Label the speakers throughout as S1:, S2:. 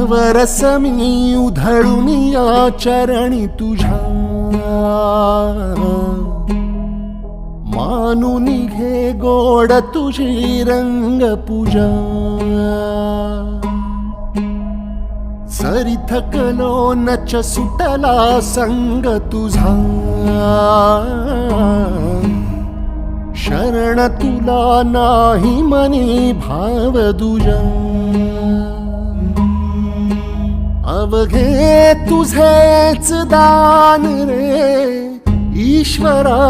S1: नवरस मी उधळून या चरणी तुझ्या, मानून घे गोड तुझी रंग पूजा. सरी थकलो नच सुटला संग तुझा, शरण तुला नाही मनी भाव दुजा. अवघे तुझेच दान रे ईश्वरा,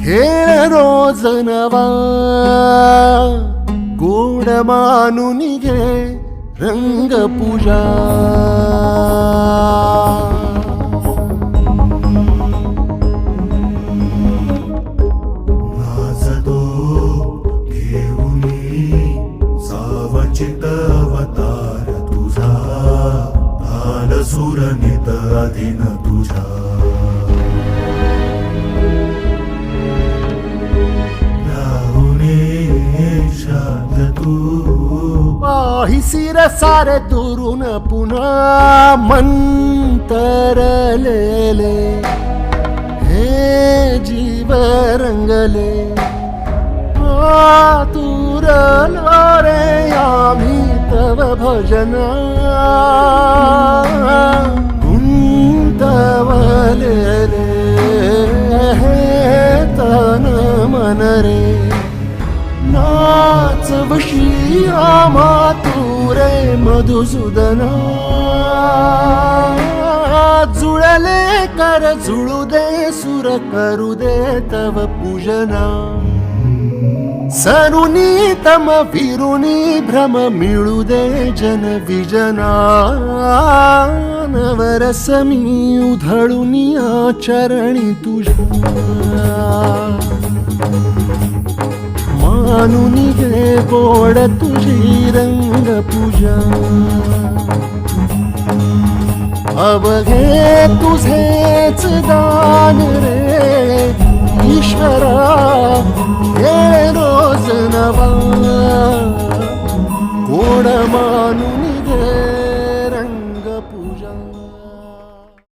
S1: खेळ रोज नवा. गोड मानून घे रंग पूजा.
S2: नाचतो घेऊनी सावचित अवतार तुझा, आल सुरनित अधीन तुझा. तू
S1: पाहिसी सारे दुरून पुन्हा मंतरलेले, हे जीव रंगले. आतुरलो रे आम्ही तव भजना, गुंतवले हे तन मन रे. नाच वशी आम्हा तू रे मधुसूदना, जुळले कर जुळू दे सुर करू दे तव पूजना. सरुनी तम फिरुनी भ्रम मिळू दे जन विजना. नवरस मी उधळून या चरणी तुझ्या, मानून घे गोड तुझी रंग पूजा. अवघे तुझेच दान रे ईश्वरा, हे रोज नवा.